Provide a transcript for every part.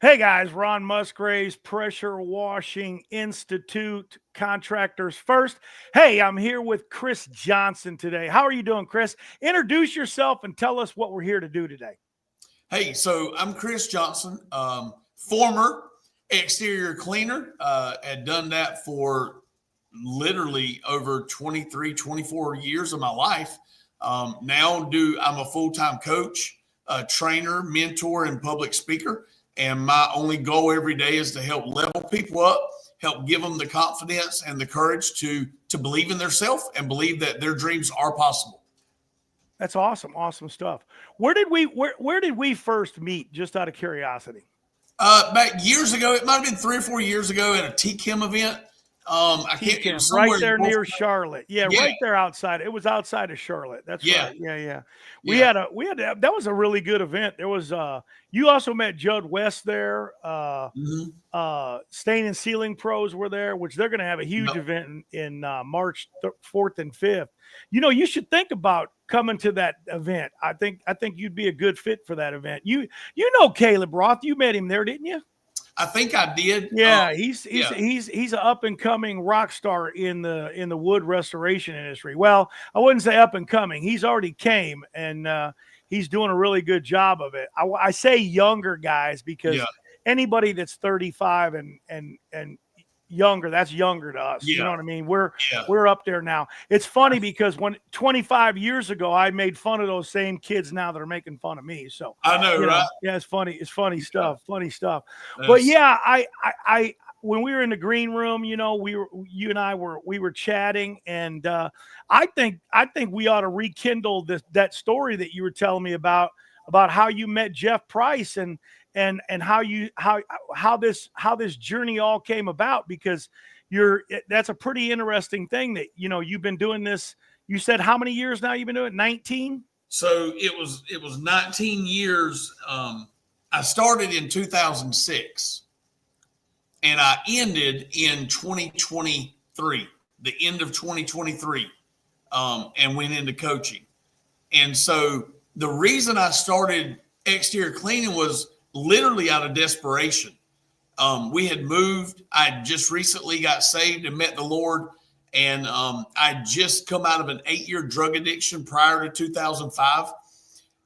Hey guys, Ron Musgraves, Pressure Washing Institute, Contractors First. Hey, I'm here with Chris Johnson today. How are you doing, Chris? Introduce yourself and tell us what we're here to do today. Hey, so I'm Chris Johnson, former exterior cleaner. Had done that for literally over 23, 24 years of my life. I'm a full-time coach, trainer, mentor, and public speaker. And my only goal every day is to help level people up, help give them the confidence and the courage to believe in themselves and believe that their dreams are possible. That's awesome. Awesome stuff. Where did we first meet, just out of curiosity? Back years ago, it might have been 3 or 4 years ago at a TChem event. I can't. It Kim, was right somewhere in there North. near Charlotte. Yeah, Yeah, right there outside. It was outside of Charlotte. That's yeah, right. Yeah, yeah. yeah. That was a really good event. There was you also met Judd West there. Hmm. Stain and Sealing Pros were there, which they're going to have a huge Yep. event in March 4th and 5th. You know, you should think about coming to that event. I think you'd be a good fit for that event. You know Caleb Roth. You met him there, didn't you? I think I did. Yeah, he's he's Yeah. he's he's an up and coming rock star in the wood restoration industry. Well, I wouldn't say up and coming. He's already came and he's doing a really good job of it. I say younger guys Yeah. because anybody that's 35 and younger, that's younger to us. You know Yeah. what I mean? We're Yeah. we're up there now. It's funny because when 25 years ago I made fun of those same kids now that are making fun of me. So I know, right? yeah, it's funny. It's funny Yeah. stuff. Funny stuff. But That's, yeah, I when we were in the green room, you and I were chatting, and I think we ought to rekindle that story that you were telling me about how you met Jeff Price and how this journey all came about, because that's a pretty interesting thing that you've been doing this. You said how many years now you've been doing it? 19? so it was 19 years. I started in 2006 and I ended in 2023, the end of 2023, and went into coaching. And so the reason I started exterior cleaning was literally out of desperation. We had moved. I just recently got saved and met the Lord. And I just come out of an 8-year drug addiction prior to 2005.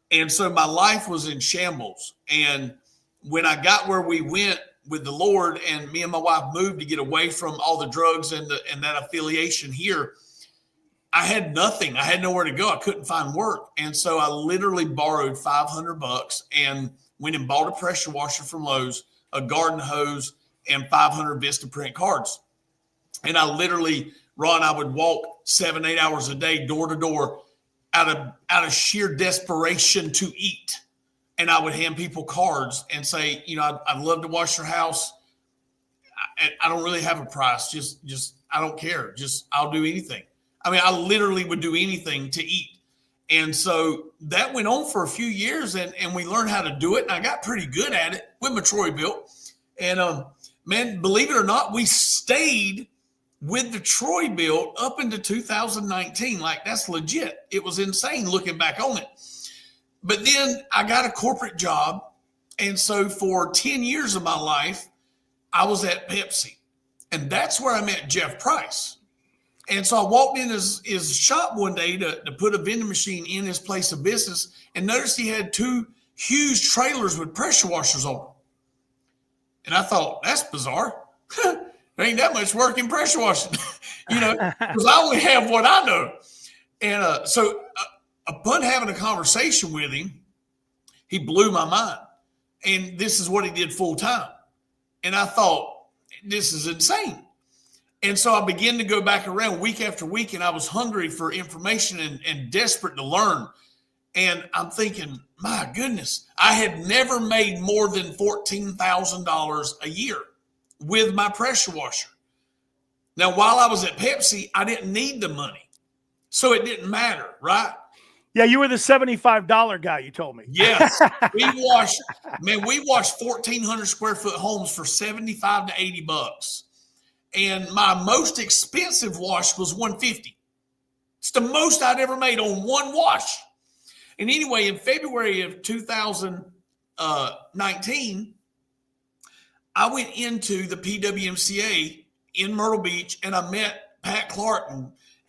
And so my life was in shambles. And when I got where we went with the Lord, and me and my wife moved to get away from all the drugs and that affiliation here, I had nothing. I had nowhere to go. I couldn't find work. And so I literally borrowed $500 and went and bought a pressure washer from Lowe's, a garden hose, and 500 Vistaprint cards. And I literally, Ron, I would walk 7, 8 hours a day, door to door, out of sheer desperation to eat. And I would hand people cards and say, I'd love to wash your house. I don't really have a price. Just I don't care. Just I'll do anything. I mean, I literally would do anything to eat. And so that went on for a few years, and we learned how to do it. And I got pretty good at it with my Troy built. And man, believe it or not, we stayed with the Troy built up into 2019. Like, that's legit. It was insane looking back on it. But then I got a corporate job. And so for 10 years of my life, I was at Pepsi. And that's where I met Jeff Price. And so I walked in his shop one day to put a vending machine in his place of business and noticed he had 2 huge trailers with pressure washers on them. And I thought, that's bizarre. There ain't that much work in pressure washing, because I only have what I know. And so upon having a conversation with him, he blew my mind. And this is what he did full time. And I thought, this is insane. And so I began to go back around week after week, and I was hungry for information and desperate to learn. And I'm thinking, my goodness, I had never made more than $14,000 a year with my pressure washer. Now, while I was at Pepsi, I didn't need the money. So it didn't matter, right? Yeah, you were the $75 guy, you told me. Yes. We washed 1,400 square foot homes for 75 to 80 bucks. And my most expensive wash was $150. It's the most I'd ever made on one wash. And anyway, in February of 2019, I went into the PWMCA in Myrtle Beach, and I met Pat Clark,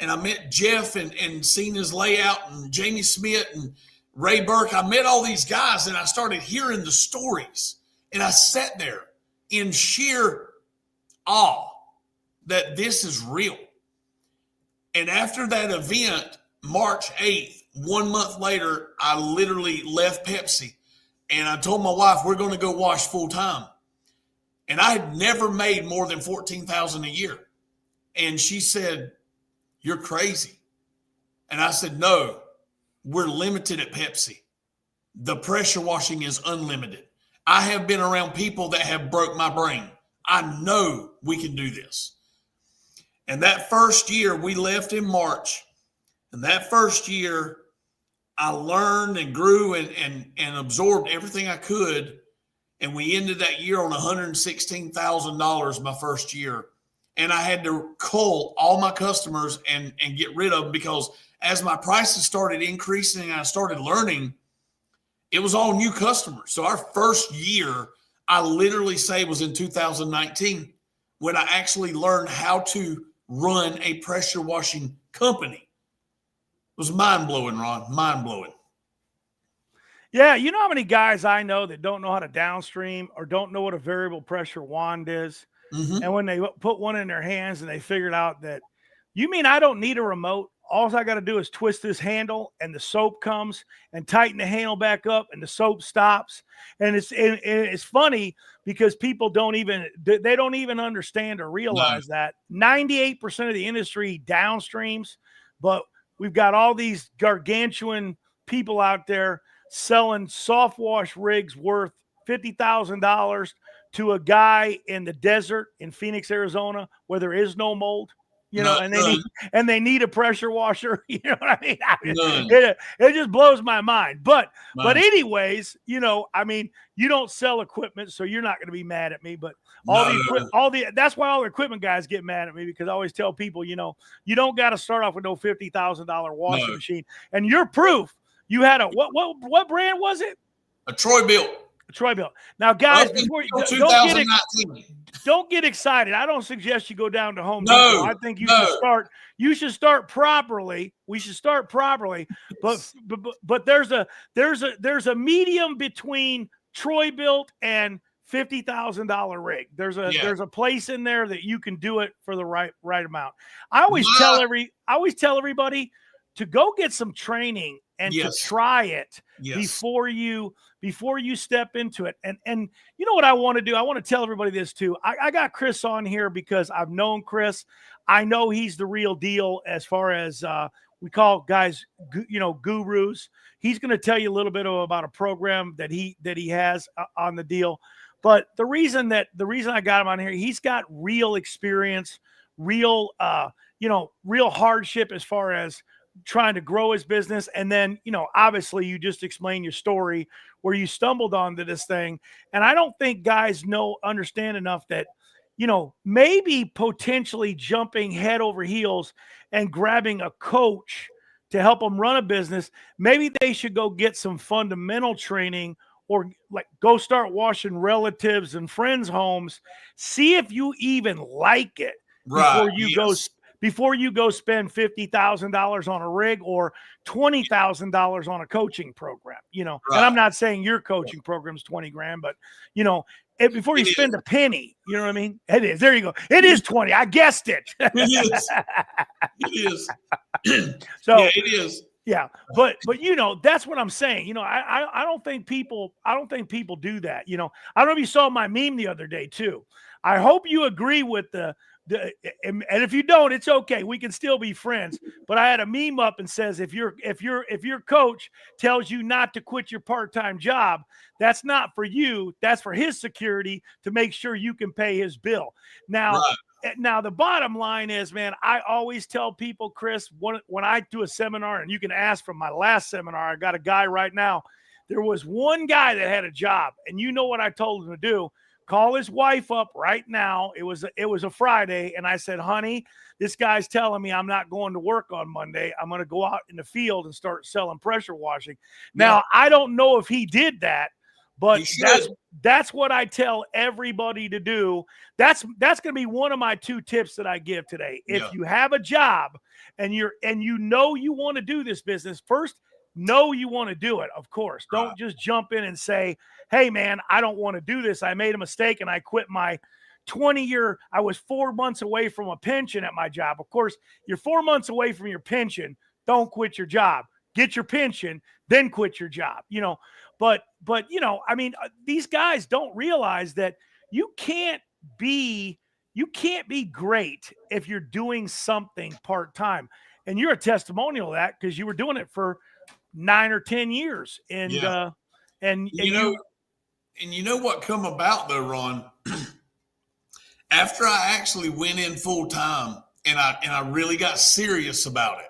and I met Jeff and seen his layout, and Jamie Smith and Ray Burke. I met all these guys, and I started hearing the stories, and I sat there in sheer awe that this is real. And after that event, March 8th, 1 month later, I literally left Pepsi, and I told my wife, we're going to go wash full time. And I had never made more than $14,000 a year. And she said, you're crazy. And I said, no, we're limited at Pepsi. The pressure washing is unlimited. I have been around people that have broke my brain. I know we can do this. And that first year, we left in March. And that first year, I learned and grew and absorbed everything I could. And we ended that year on $116,000 my first year. And I had to cull all my customers and get rid of them, because as my prices started increasing and I started learning, it was all new customers. So our first year, I literally say, was in 2019 when I actually learned how to run a pressure washing company. It was mind-blowing, Ron, mind-blowing. Yeah, you know how many guys I know that don't know how to downstream or don't know what a variable pressure wand is? Mm-hmm. And when they put one in their hands and they figured out that, you mean I don't need a remote? All I got to do is twist this handle and the soap comes, and tighten the handle back up and the soap stops. And it's funny because people don't even understand or realize that 98% of the industry downstreams, but we've got all these gargantuan people out there selling soft wash rigs worth $50,000 to a guy in the desert in Phoenix, Arizona, where there is no mold, and they need a pressure washer. You know what I mean? It just blows my mind. But anyways, you don't sell equipment, so you're not going to be mad at me. But that's why all the equipment guys get mad at me, because I always tell people, you don't got to start off with no $50,000 washing machine. And you're proof. You had what brand was it? A Troy-Bilt. Troy-Bilt. Now, guys, before you don't get excited. I don't suggest you go down to Home Depot. I think you should start properly. We should start properly. But there's a medium between Troy-Bilt and $50,000 rig. There's a place in there that you can do it for the right amount. I always tell everybody to go get some training and to try it before you step into it. And you know what I want to do? I want to tell everybody this too. I got Chris on here because I've known Chris. I know he's the real deal as far as we call guys, gurus. He's going to tell you a little bit about a program that he has on the deal. But the reason I got him on here, he's got real experience, real hardship as far as trying to grow his business. And then, obviously you just explained your story where you stumbled onto this thing. And I don't think guys understand enough that, maybe potentially jumping head over heels and grabbing a coach to help them run a business. Maybe they should go get some fundamental training, or like go start washing relatives and friends' homes. See if you even like it before you go spend $50,000 on a rig or $20,000 on a coaching program, And I'm not saying your coaching program's 20 grand, but before you spend a penny, you know what I mean? It is. There you go. It is 20. I guessed it. It is. So yeah, it is. Yeah. But that's what I'm saying. I don't think people do that. I don't know if you saw my meme the other day too. I hope you agree with and if you don't, it's okay. We can still be friends. But I had a meme up and says, if your coach tells you not to quit your part-time job, that's not for you. That's for his security to make sure you can pay his bill. Now the bottom line is, man, I always tell people, Chris, when I do a seminar, and you can ask from my last seminar, I got a guy right now. There was one guy that had a job, and you know what I told him to do? Call his wife up right now. It was a Friday, and I said, honey, this guy's telling me I'm not going to work on Monday. I'm going to go out in the field and start selling pressure washing. Now, I don't know if he did that, But You should. that's what I tell everybody to do. That's going to be one of my 2 tips that I give today. If Yeah. you have a job and you know you want to do this business, first know you want to do it. Of course, don't just jump in and say, "Hey man, I don't want to do this. I made a mistake and I quit my 20-year. I was 4 months away from a pension at my job." Of course, you're 4 months away from your pension. Don't quit your job. Get your pension, then quit your job. But I mean, these guys don't realize that you can't be great if you're doing something part-time. And you're a testimonial of that because you were doing it for 9 or 10 years. And Yeah. and You know what come about though, Ron? After I actually went in full time and I really got serious about it.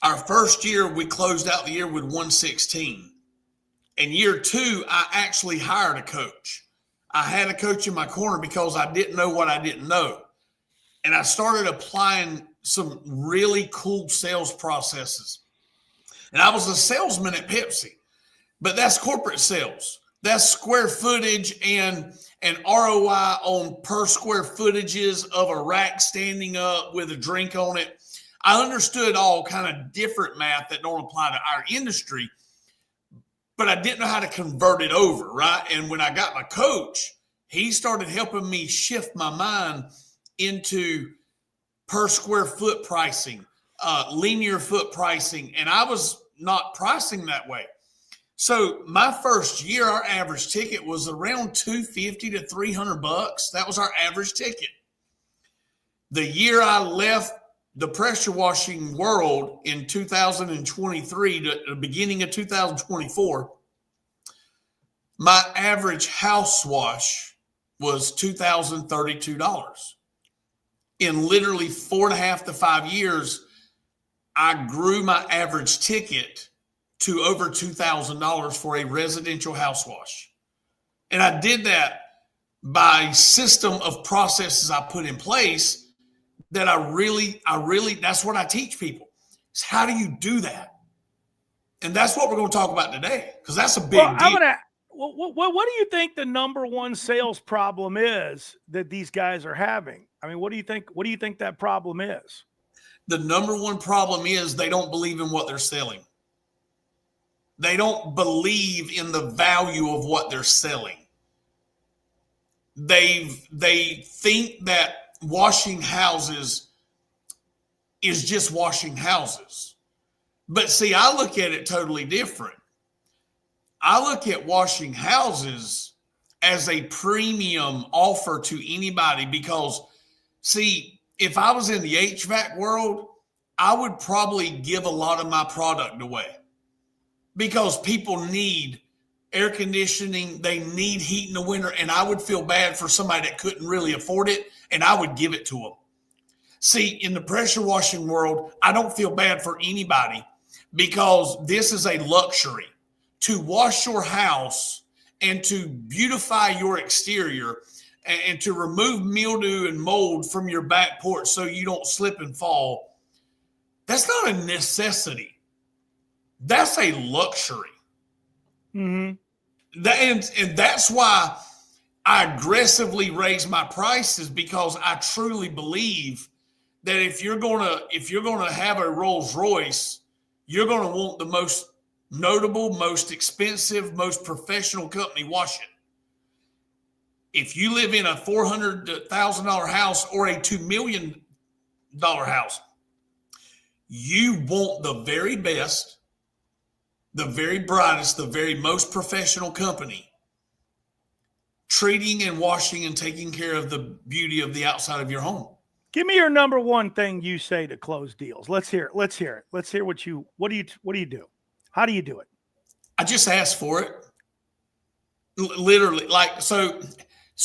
Our first year, we closed out the year with 116. And year 2, I actually hired a coach. I had a coach in my corner because I didn't know what I didn't know. And I started applying some really cool sales processes. And I was a salesman at Pepsi, but that's corporate sales. That's square footage and ROI on per square footages of a rack standing up with a drink on it. I understood all kind of different math that don't apply to our industry, but I didn't know how to convert it over, right? And when I got my coach, he started helping me shift my mind into per square foot pricing, linear foot pricing, and I was not pricing that way. So my first year, our average ticket was around $250 to $300. That was our average ticket. The year I left the pressure washing world in 2023 to the beginning of 2024, my average house wash was $2,032. In literally 4.5 to 5 years, I grew my average ticket to over $2,000 for a residential house wash. And I did that by system of processes I put in place that I really, that's what I teach people. Is how do you do that? And that's what we're going to talk about today, because that's a big deal. What do you think the number one sales problem is that these guys are having? I mean, what do you think that problem is? The number one problem is they don't believe in what they're selling. They don't believe in the value of what they're selling. They think that washing houses is just washing houses. But see, I look at it totally different. I look at washing houses as a premium offer to anybody because, see, if I was in the HVAC world, I would probably give a lot of my product away because people need air conditioning, they need heat in the winter, and I would feel bad for somebody that couldn't really afford it, and I would give it to them. See, in the pressure washing world, I don't feel bad for anybody because this is a luxury. To wash your house and to beautify your exterior and to remove mildew and mold from your back porch so you don't slip and fall, that's not a necessity. That's a luxury. Mm-hmm. And that's why I aggressively raise my prices, because I truly believe that if you're gonna have a Rolls Royce, you're gonna want the most notable, most expensive, most professional company wash it. If you live in a $400,000 house or a $2 million house, you want the very best, the very brightest, the very most professional company treating and washing and taking care of the beauty of the outside of your home. Give me your number one thing you say to close deals. Let's hear it. Let's hear what do you do? How do you do it? I just ask for it. Literally, like, so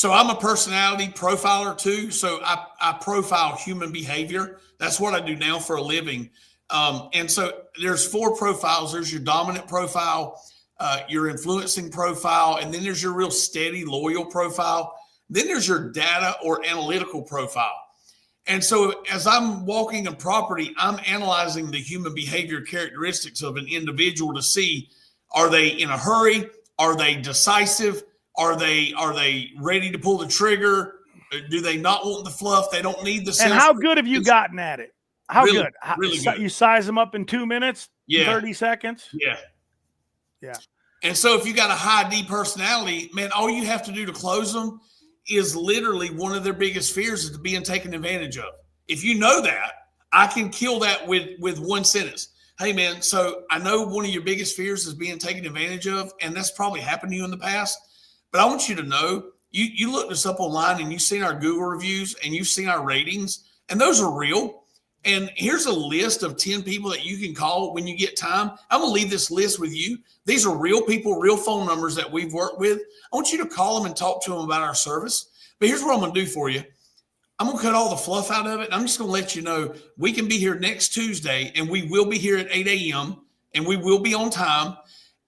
I'm a personality profiler too. So I profile human behavior. That's what I do now for a living. And so there's 4 profiles. There's your dominant profile, your influencing profile, and then there's your real steady, loyal profile. Then there's your data or analytical profile. And so as I'm walking a property, I'm analyzing the human behavior characteristics of an individual to see, are they in a hurry? Are they decisive? Are they ready to pull the trigger? Do they not want the fluff? They don't need the sales. And how good have you gotten at it? How really, good? Really good. You size them up in 2 minutes, yeah. 30 seconds? Yeah. Yeah. And so if you got a high D personality, man, all you have to do to close them is literally one of their biggest fears is being taken advantage of. If you know that, I can kill that with one sentence. Hey, man, so I know one of your biggest fears is being taken advantage of, and that's probably happened to you in the past. But I want you to know, you looked us up online and you've seen our Google reviews and you've seen our ratings, and those are real. And here's a list of 10 people that you can call when you get time. I'm going to leave this list with you. These are real people, real phone numbers that we've worked with. I want you to call them and talk to them about our service. But here's what I'm going to do for you. I'm going to cut all the fluff out of it. I'm just going to let you know we can be here next Tuesday, and we will be here at 8 a.m., and we will be on time,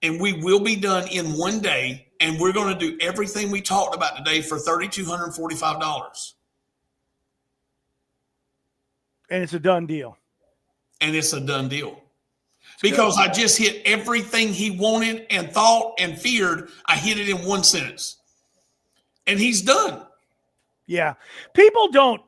and we will be done in one day, and we're going to do everything we talked about today for $3,245. And it's a done deal. And it's a done deal. Because I just hit everything he wanted and thought and feared. I hit it in one sentence. And he's done. Yeah. People don't,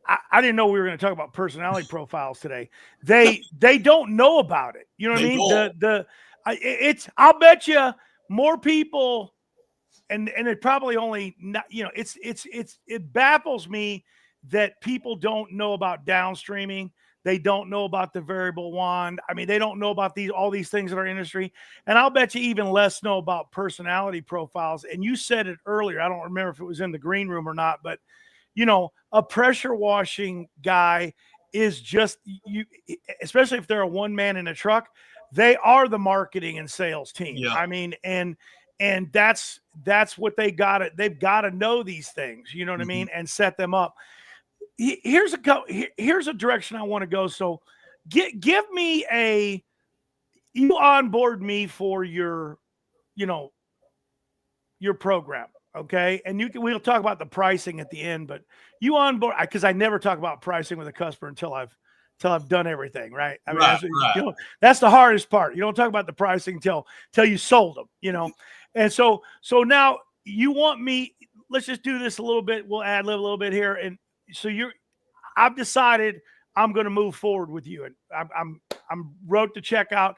I didn't know we were going to talk about personality profiles today. They don't know about it. You know what I mean? I'll bet you more people, and it probably only not, it baffles me that people don't know about downstreaming. They don't know about the variable wand. I mean, they don't know about all these things in our industry. And I'll bet you even less know about personality profiles. And you said it earlier. I don't remember if it was in the green room or not, but a pressure washing guy is just you, especially if they're a one man in a truck, they are the marketing and sales team. Yeah. I mean, and that's what they've got to know these things, you know what I mean? And set them up. Here's a direction I want to go. So give me you onboard me for your program. Okay. And we'll talk about the pricing at the end, but you onboard, because I never talk about pricing with a customer until I've done everything. Right. I mean, that's the hardest part. You don't talk about the pricing until you sold them, And so now you want me, let's just do this a little bit. We'll ad lib a little bit here. And so I've decided I'm going to move forward with you, and I'm wrote the check out.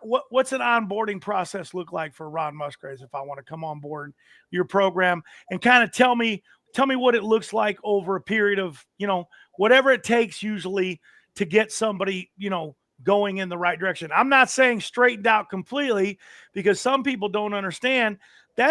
What's an onboarding process look like for Ron Musgraves if I want to come on board your program, and kind of tell me what it looks like over a period of, whatever it takes usually to get somebody, going in the right direction. I'm not saying straightened out completely, because some people don't understand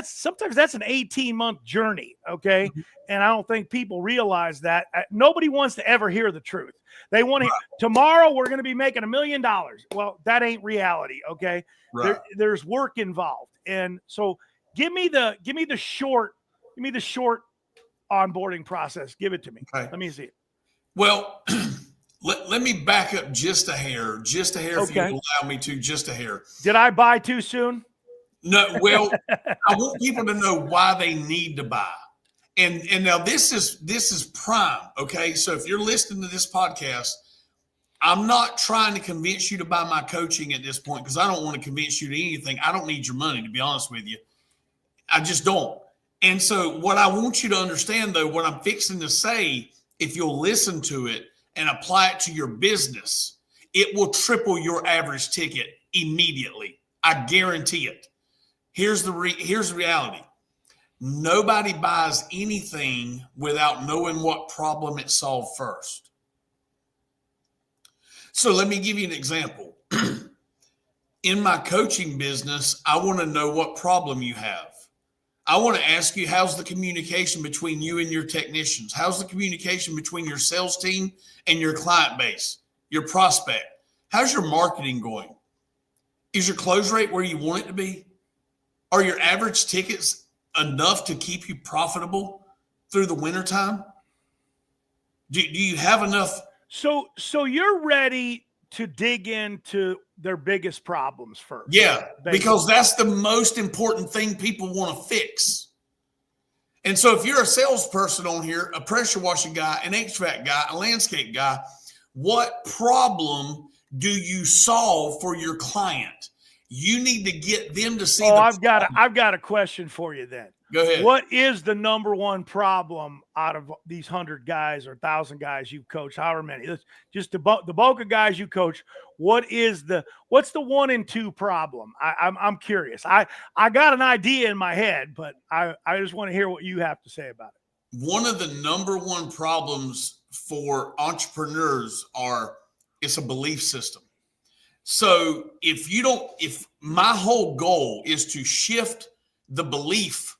sometimes that's an 18-month journey. Okay. Mm-hmm. And I don't think people realize that. Nobody wants to ever hear the truth. They want to tomorrow we're going to be making $1 million. Well, that ain't reality. Okay. Right. There's work involved. And so give me the short onboarding process. Give it to me. Okay. Let me see it. Well, let me back up just a hair, okay. If you allow me to, just a hair. Did I buy too soon? No, well, I want people to know why they need to buy. And now this is prime, okay? So if you're listening to this podcast, I'm not trying to convince you to buy my coaching at this point, because I don't want to convince you to anything. I don't need your money, to be honest with you. I just don't. And so what I want you to understand, though, what I'm fixing to say, if you'll listen to it and apply it to your business, it will triple your average ticket immediately. I guarantee it. Here's the reality. Nobody buys anything without knowing what problem it solved first. So let me give you an example. In my coaching business, I want to know what problem you have. I want to ask you, how's the communication between you and your technicians? How's the communication between your sales team and your client base, your prospect? How's your marketing going? Is your close rate where you want it to be? Are your average tickets enough to keep you profitable through the wintertime? Do you have enough? So you're ready to dig into their biggest problems first. Yeah, because that's the most important thing people want to fix. And so if you're a salesperson on here, a pressure washing guy, an HVAC guy, a landscape guy, what problem do you solve for your client? You need to get them to see. Oh, I've got a question for you then. Go ahead. What is the number one problem out of these 100 guys or 1,000 guys you've coached, however many? Just the bulk of guys you coach. What's the 1 and 2 problem? I'm curious. I got an idea in my head, but I just want to hear what you have to say about it. One of the number one problems for entrepreneurs it's a belief system. So if my whole goal is to shift the belief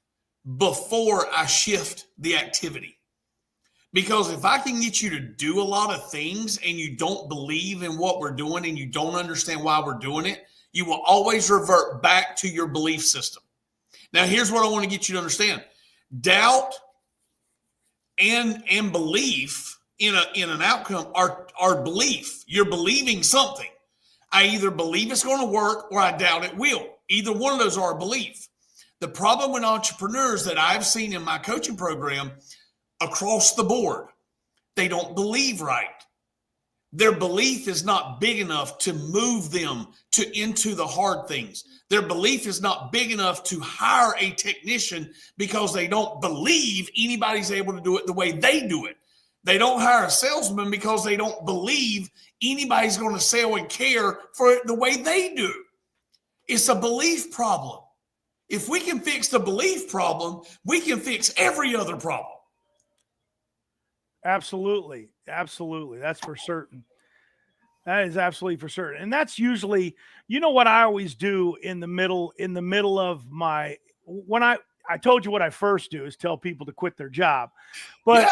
before I shift the activity, because if I can get you to do a lot of things and you don't believe in what we're doing and you don't understand why we're doing it, you will always revert back to your belief system. Now, here's what I want to get you to understand. Doubt and belief in an outcome are belief. You're believing something. I either believe it's going to work or I doubt it will. Either one of those are a belief. The problem with entrepreneurs that I've seen in my coaching program across the board, they don't believe right. Their belief is not big enough to move them into the hard things. Their belief is not big enough to hire a technician because they don't believe anybody's able to do it the way they do it. They don't hire a salesman because they don't believe anybody's going to sell and care for it the way they do. It's a belief problem. If we can fix the belief problem, we can fix every other problem. Absolutely. Absolutely. That's for certain. That is absolutely for certain. And that's usually, what I always do in the middle of when I told you what I first do is tell people to quit their job. But,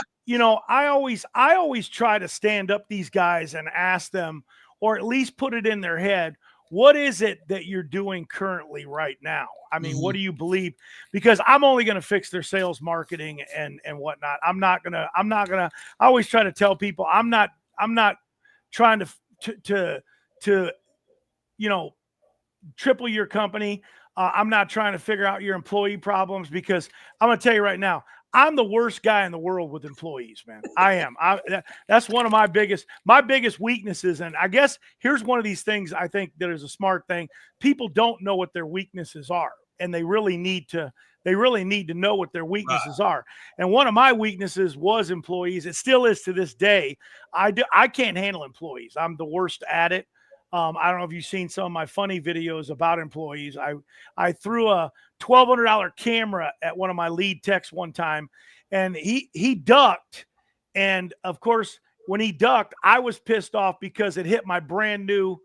I always try to stand up these guys and ask them, or at least put it in their head, what is it that you're doing currently right now? I mean, what do you believe? Because I'm only going to fix their sales, marketing, and whatnot. I always try to tell people, I'm not trying to triple your company. I'm not trying to figure out your employee problems, because I'm going to tell you right now, I'm the worst guy in the world with employees, man. I am. That's one of my biggest weaknesses. And I guess here's one of these things I think that is a smart thing. People don't know what their weaknesses are, and they really need to know what their weaknesses are. And one of my weaknesses was employees. It still is to this day. I can't handle employees. I'm the worst at it. I don't know if you've seen some of my funny videos about employees. I threw a $1,200 camera at one of my lead techs one time, and he ducked. And of course, when he ducked, I was pissed off because it hit my brand new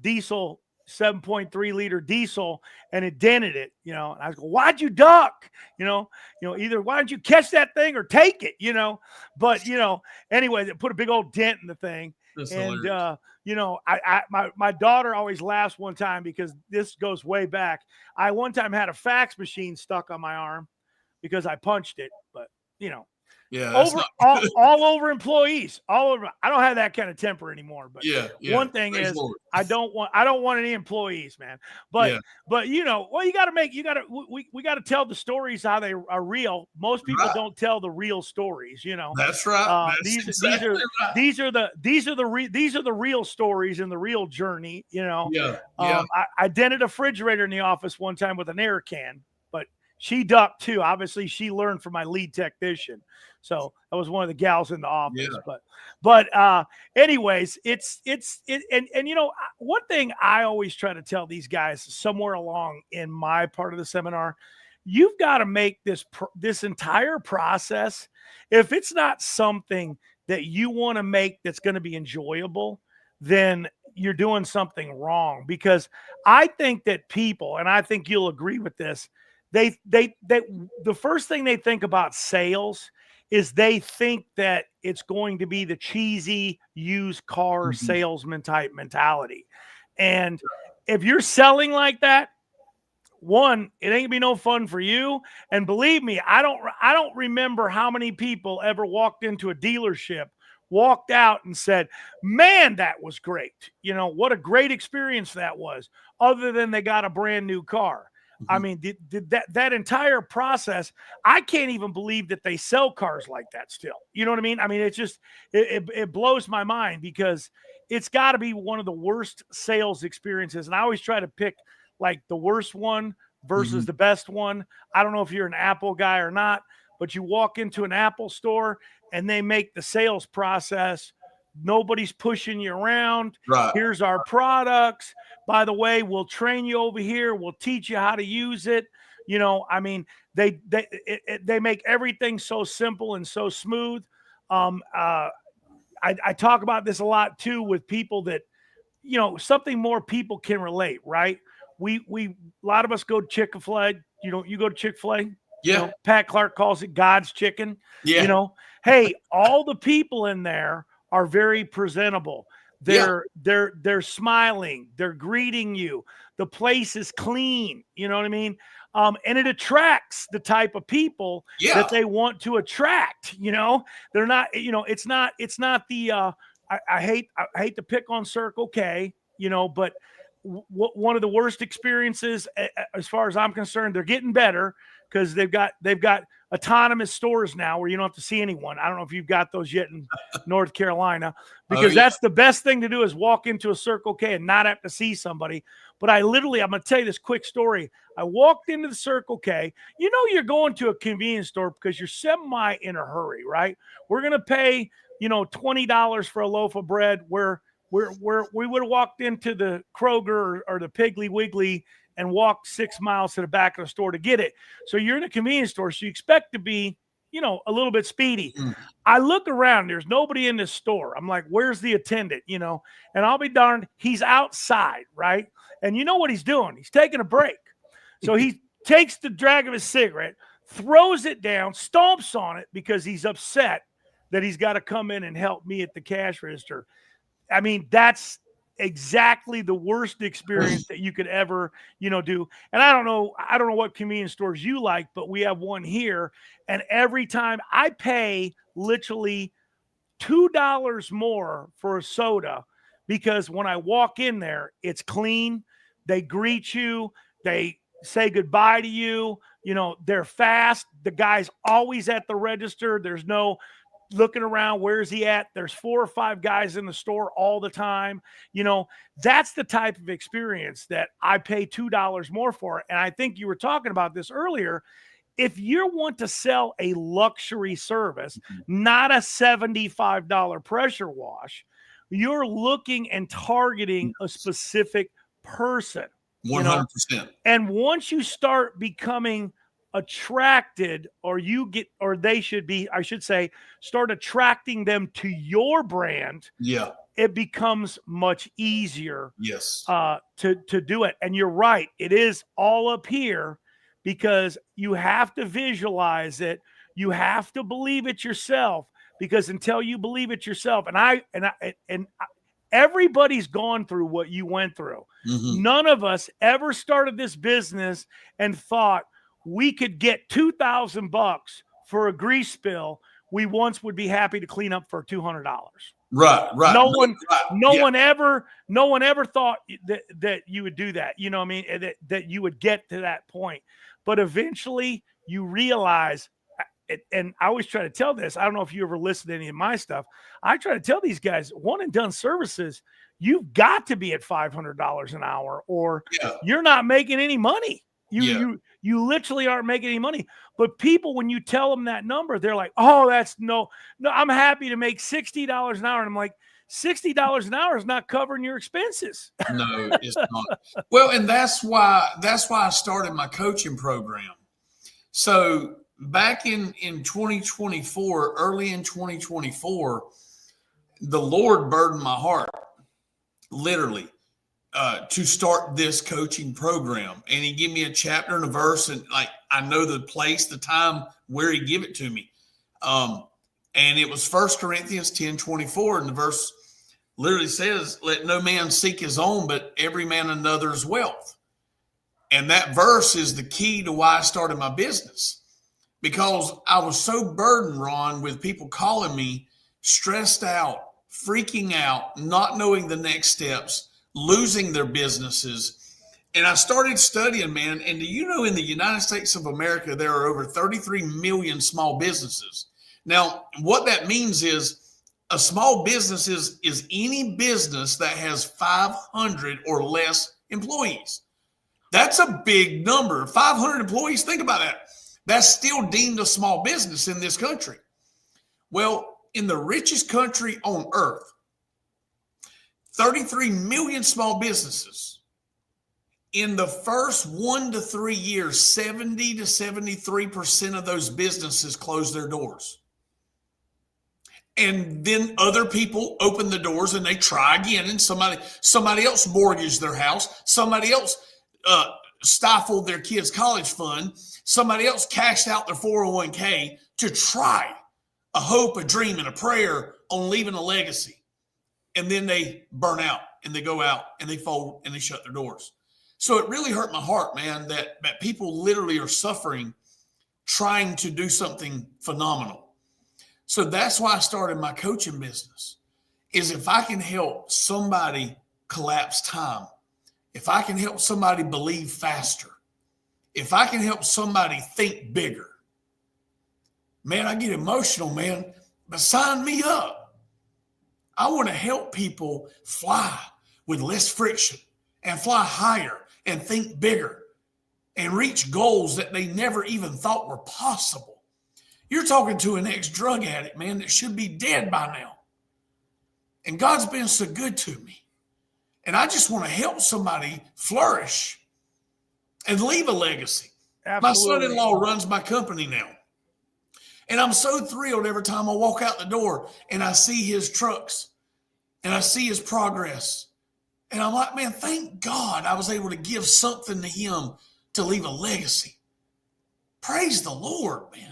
diesel 7.3 liter diesel, and it dented it, and I was going, why'd you duck? Either why don't you catch that thing or take it, but, anyway, it put a big old dent in the thing. That's and, hilarious. My daughter always laughs one time, because this goes way back. I one time had a fax machine stuck on my arm because I punched it, but all over employees, all over. I don't have that kind of temper anymore, but one thing is I don't want any employees, man. But we got to tell the stories how they are real. Most people don't tell the real stories, That's right. These are the real stories and the real journey, I dented a refrigerator in the office one time with an air can, but she ducked too. Obviously, she learned from my lead technician. So that was one of the gals in the office. But anyways, one thing I always try to tell these guys somewhere along in my part of the seminar, you've got to make this entire process, if it's not something that you want to make that's going to be enjoyable, then you're doing something wrong. Because I think that people, and I think you'll agree with this, they the first thing they think about sales is they think that it's going to be the cheesy used car salesman type mentality. And if you're selling like that, one, it ain't gonna be no fun for you. And believe me, I don't remember how many people ever walked into a dealership, walked out and said, man, that was great. What a great experience that was, other than they got a brand new car. I mean, did that entire process, I can't even believe that they sell cars like that still. You know what I mean? I mean, it's just, it blows my mind, because it's got to be one of the worst sales experiences. And I always try to pick like the worst one versus the best one. I don't know if you're an Apple guy or not, but you walk into an Apple store and they make the sales process. Nobody's pushing you around. Right. Here's our products. By the way, we'll train you over here. We'll teach you how to use it. You know, I mean, they make everything so simple and so smooth. I talk about this a lot too with people that, you know, something more people can relate, right? We a lot of us go to Chick-fil-A. You know, you go to Chick-fil-A. Yeah. You know, Pat Clark calls it God's chicken. Yeah. You know, hey, all the people in there are very presentable. They're smiling. They're greeting you. The place is clean. You know what I mean? And it attracts the type of people that they want to attract. You know, they're not. You know, it's not the. I hate to pick on Circle K. You know, but one of the worst experiences, as far as I'm concerned, they're getting better because they've got autonomous stores now where you don't have to see anyone. I don't know if you've got those yet in North Carolina, because that's the best thing to do is walk into a Circle K and not have to see somebody. But I'm going to tell you this quick story. I walked into the Circle K. You know, you're going to a convenience store because you're semi in a hurry, right? We're going to pay, you know, $20 for a loaf of bread where we would have walked into the Kroger or the Piggly Wiggly and walked 6 miles to the back of the store to get it. So you're in a convenience store, so you expect to be, you know, a little bit speedy. I look around, there's nobody in this store. I'm like, where's the attendant, you know? And I'll be darned, he's outside, right? And you know what he's doing? He's taking a break. So he takes the drag of his cigarette, throws it down, stomps on it because he's upset that he's got to come in and help me at the cash register. I mean, that's exactly the worst experience that you could ever, you know, do. And I don't know what convenience stores you like, but we have one here. And every time I pay literally $2 more for a soda because when I walk in there, it's clean. They greet you. They say goodbye to you. You know, they're fast. The guy's always at the register. There's no looking around, where's he at? There's 4 or 5 guys in the store all the time. You know, that's the type of experience that I pay $2 more for. And I think you were talking about this earlier. If you want to sell a luxury service, not a $75 pressure wash, you're looking and targeting a specific person. 100%. You know? And once you start becoming attracted, they should be, I should say, start attracting them to your brand. Yeah. It becomes much easier. Yes. To do it. And you're right. It is all up here because you have to visualize it. You have to believe it yourself, because until you believe it yourself, and everybody's gone through what you went through. None of us ever started this business and thought we could get $2,000 for a grease spill we once would be happy to clean up for $200. Right. No one ever thought that you would do that. You know what I mean? That you would get to that point. But eventually you realize, and I always try to tell this, I don't know if you ever listen to any of my stuff. I try to tell these guys, one and done services, you've got to be at $500 an hour or you're not making any money. You literally aren't making any money. But people, when you tell them that number, they're like, oh, that's no, I'm happy to make $60 an hour. And I'm like, $60 an hour is not covering your expenses. No, it's not. Well, and that's why I started my coaching program. So back in 2024, early in 2024, the Lord burdened my heart, literally, to start this coaching program. And he gave me a chapter and a verse, and like I know the place, the time where he gave it to me. And it was 1 Corinthians 10:24, and the verse literally says, let no man seek his own, but every man another's wealth. And that verse is the key to why I started my business, because I was so burdened, Ron, with people calling me stressed out, freaking out, not knowing the next steps, losing their businesses. And I started studying, man. And do you know, in the United States of America, there are over 33 million small businesses. Now, what that means is A small business is any business that has 500 or less employees. That's a big number. 500 employees, think about that. That's still deemed a small business in this country. Well, in the richest country on earth, 33 million small businesses. In the first 1 to 3 years, 70 to 73% of those businesses close their doors. And then other people open the doors and they try again, and somebody else mortgaged their house, somebody else stifled their kids' college fund, somebody else cashed out their 401k to try a hope, a dream, and a prayer on leaving a legacy. And then they burn out and they go out and they fold and they shut their doors. So it really hurt my heart, man, that people literally are suffering trying to do something phenomenal. So that's why I started my coaching business, is if I can help somebody collapse time, if I can help somebody believe faster, if I can help somebody think bigger, man, I get emotional, man, but sign me up. I want to help people fly with less friction and fly higher and think bigger and reach goals that they never even thought were possible. You're talking to an ex-drug addict, man, that should be dead by now. And God's been so good to me. And I just want to help somebody flourish and leave a legacy. Absolutely. My son-in-law runs my company now. And I'm so thrilled every time I walk out the door and I see his trucks and I see his progress. And I'm like, man, thank God I was able to give something to him to leave a legacy. Praise the Lord, man.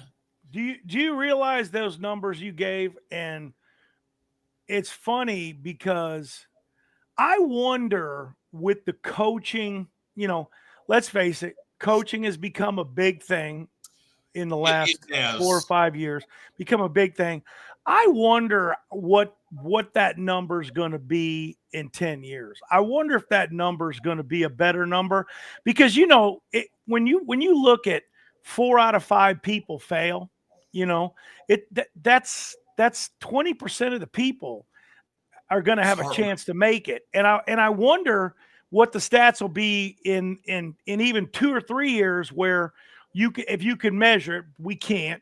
Do you realize those numbers you gave? And it's funny because I wonder with the coaching, let's face it, coaching has become a big thing in the last 4 or 5 years, become a big thing. I wonder what that number is going to be in 10 years. I wonder if that number is going to be a better number because, when you look at 4 out of 5 people fail, that's 20% of the people are going to have a chance to make it. And I wonder what the stats will be in even 2 or 3 years where if you can measure it, we can't,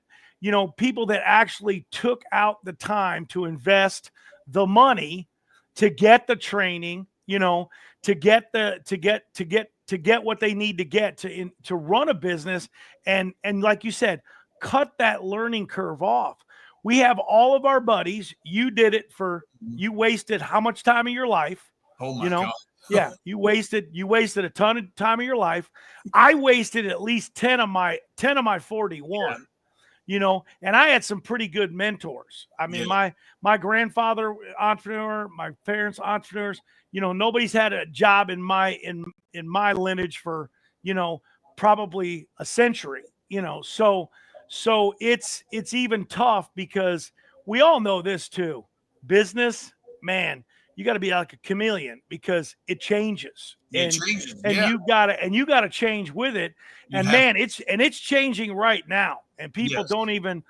people that actually took out the time to invest the money to get the training, to get what they need to get to run a business. And like you said, cut that learning curve off. We have all of our buddies. You did it you wasted how much time of your life? Oh my God. Yeah, you wasted a ton of time of your life. I wasted at least 10 of my 41. And I had some pretty good mentors. I mean, my grandfather entrepreneur, my parents entrepreneurs. Nobody's had a job in my lineage for probably a century. So it's even tough because we all know this too. Business, man, you got to be like a chameleon because it changes. And you gotta change with it. It's changing right now. And people I don't even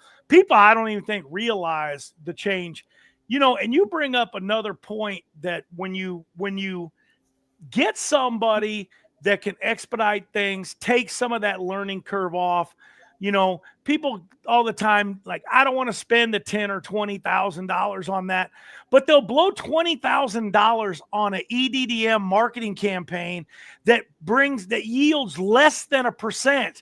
think realize the change. And you bring up another point that when you get somebody that can expedite things, take some of that learning curve off. People all the time, like, I don't want to spend the $10,000 or $20,000 on that, but they'll blow $20,000 on an EDDM marketing campaign that yields less than 1%,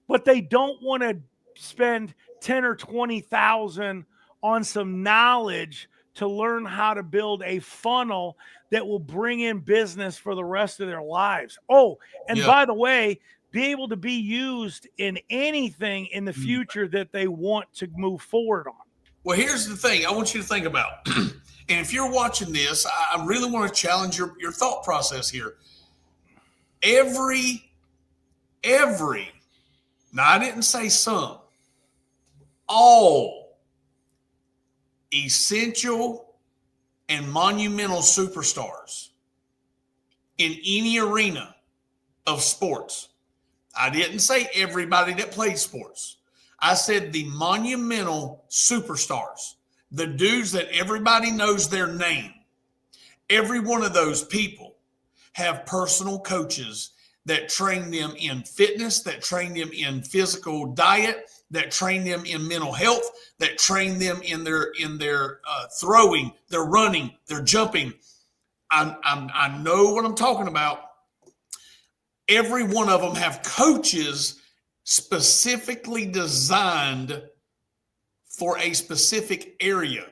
but they don't want to spend 10 or 20,000 on some knowledge to learn how to build a funnel that will bring in business for the rest of their lives. Oh, and by the way, be able to be used in anything in the future that they want to move forward on. Well, here's the thing I want you to think about. And if you're watching this, I really want to challenge your thought process here. Every, now I didn't say some, all essential and monumental superstars in any arena of sports. I didn't say everybody that played sports. I said the monumental superstars, the dudes that everybody knows their name, every one of those people have personal coaches that train them in fitness, that train them in physical diet, that train them in mental health, that train them in their throwing, their running, their jumping. I know what I'm talking about. Every one of them have coaches specifically designed for a specific area.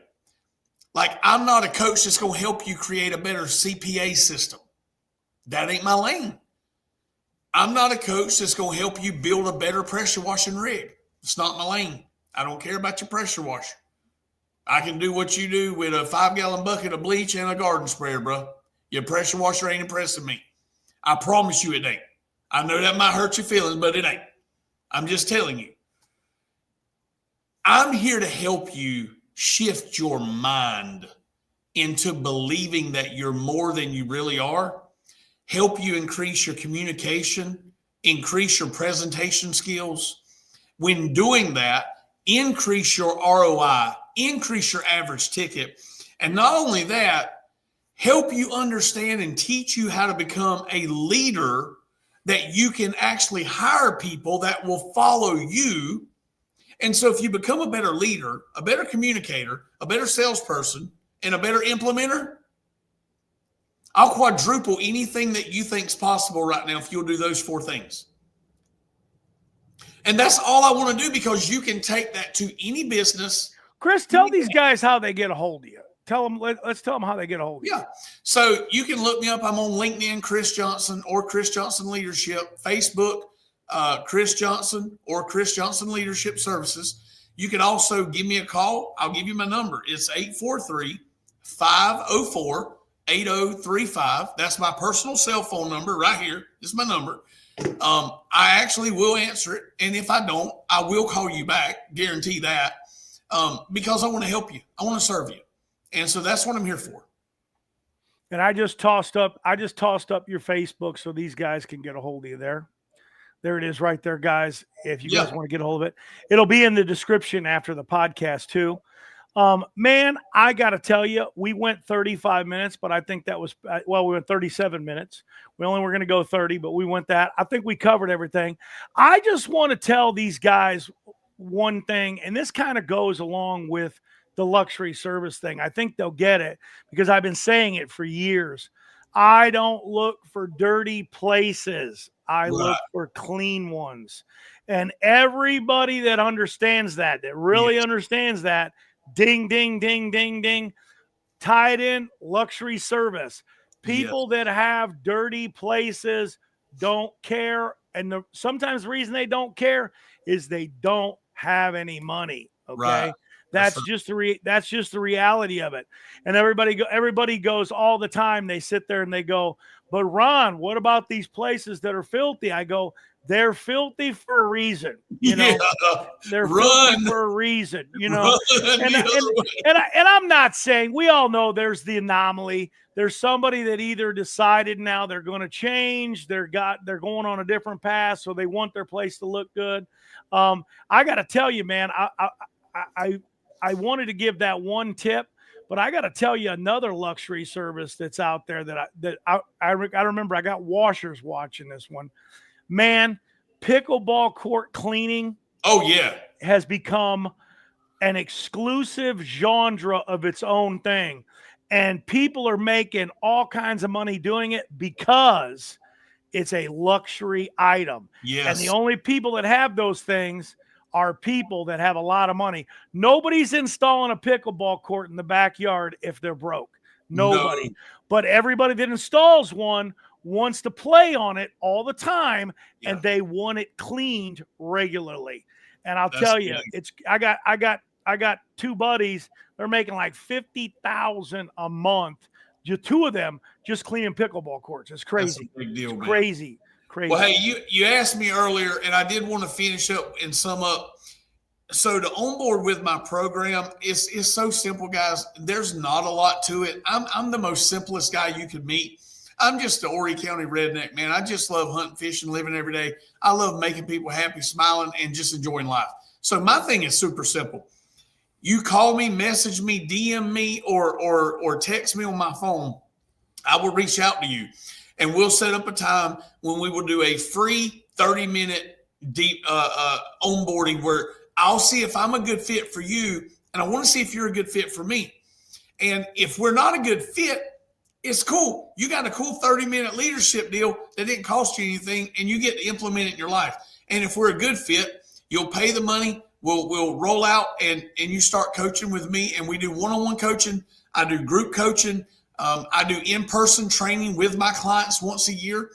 Like, I'm not a coach that's going to help you create a better CPA system. That ain't my lane. I'm not a coach that's going to help you build a better pressure washing rig. It's not my lane. I don't care about your pressure washer. I can do what you do with a 5-gallon bucket of bleach and a garden sprayer, bro. Your pressure washer ain't impressing me. I promise you it ain't. I know that might hurt your feelings, but it ain't. I'm just telling you. I'm here to help you shift your mind into believing that you're more than you really are, help you increase your communication, increase your presentation skills. When doing that, increase your ROI, increase your average ticket. And not only that, help you understand and teach you how to become a leader that you can actually hire people that will follow you. And so if you become a better leader, a better communicator, a better salesperson, and a better implementer, I'll quadruple anything that you think is possible right now if you'll do those 4 things. And that's all I want to do, because you can take that to any business. Chris, tell these guys how they get a hold of you. Tell them, let's tell them how they get a hold of you. Yeah. So you can look me up. I'm on LinkedIn, Chris Johnson, or Chris Johnson Leadership, Facebook, Chris Johnson, or Chris Johnson Leadership Services. You can also give me a call. I'll give you my number. It's 843-504-8035. That's my personal cell phone number right here. This is my number. I actually will answer it. And if I don't, I will call you back. Guarantee that. Because I want to help you. I want to serve you. And so that's what I'm here for. And I just tossed up your Facebook so these guys can get a hold of you there. There it is right there, guys. If you guys want to get a hold of it, it'll be in the description after the podcast too. Man, I got to tell you, we went 35 minutes, but I think that was, we went 37 minutes. We only were going to go 30, but we went that. I think we covered everything. I just want to tell these guys one thing, and this kind of goes along with the luxury service thing. I think they'll get it because I've been saying it for years. I don't look for dirty places. I look for clean ones. And everybody that understands that really understands that, ding, ding, ding, ding, ding, tied in luxury service. People that have dirty places don't care. And sometimes the reason they don't care is they don't have any money. Okay. Right. That's just the reality of it. And everybody goes all the time. They sit there and they go, but Ron, what about these places that are filthy? I go, they're filthy for a reason. You know, they're filthy for a reason, you know, and I'm not saying, we all know there's the anomaly. There's somebody that either decided now they're going to change. They're going on a different path. So they want their place to look good. I got to tell you, man, I wanted to give that one tip, but I got to tell you another luxury service that's out there that I remember. I got washers watching this one. Man, pickleball court cleaning. Oh yeah, has become an exclusive genre of its own thing, and people are making all kinds of money doing it because it's a luxury item. Yes. And the only people that have those things are people that have a lot of money. Nobody's installing a pickleball court in the backyard if they're broke. Nobody. No. But everybody that installs one wants to play on it all the time, and they want it cleaned regularly. And I'll tell you, I got 2 buddies. They're making like $50,000 a month. Just 2 of them just cleaning pickleball courts. It's crazy. That's a big deal, it's man. Crazy. Well, hey, you asked me earlier, and I did want to finish up and sum up. So to onboard with my program, it's so simple, guys. There's not a lot to it. I'm the most simplest guy you could meet. I'm just the Horry County redneck, man. I just love hunting, fishing, living every day. I love making people happy, smiling, and just enjoying life. So my thing is super simple. You call me, message me, DM me, or text me on my phone. I will reach out to you, and we'll set up a time when we will do a free 30-minute deep onboarding where I'll see if I'm a good fit for you, and I want to see if you're a good fit for me. And if we're not a good fit, it's cool. You got a cool 30-minute leadership deal that didn't cost you anything, and you get to implement it in your life. And if we're a good fit, you'll pay the money. We'll roll out, and you start coaching with me. And we do one-on-one coaching. I do group coaching. I do in-person training with my clients once a year.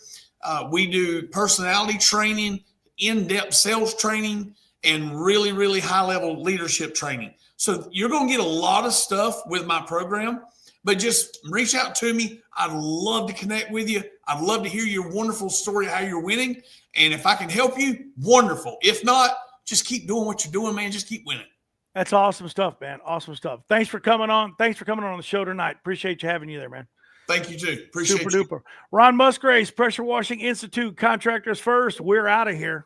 We do personality training, in-depth sales training, and really, really high-level leadership training. So you're going to get a lot of stuff with my program, but just reach out to me. I'd love to connect with you. I'd love to hear your wonderful story, how you're winning. And if I can help you, wonderful. If not, just keep doing what you're doing, man. Just keep winning. That's awesome stuff, man. Awesome stuff. Thanks for coming on. Thanks for coming on the show tonight. Appreciate you having you there, man. Thank you, too. Appreciate Super duper. Ron Musgraves, Pressure Washing Institute, Contractors First. We're out of here.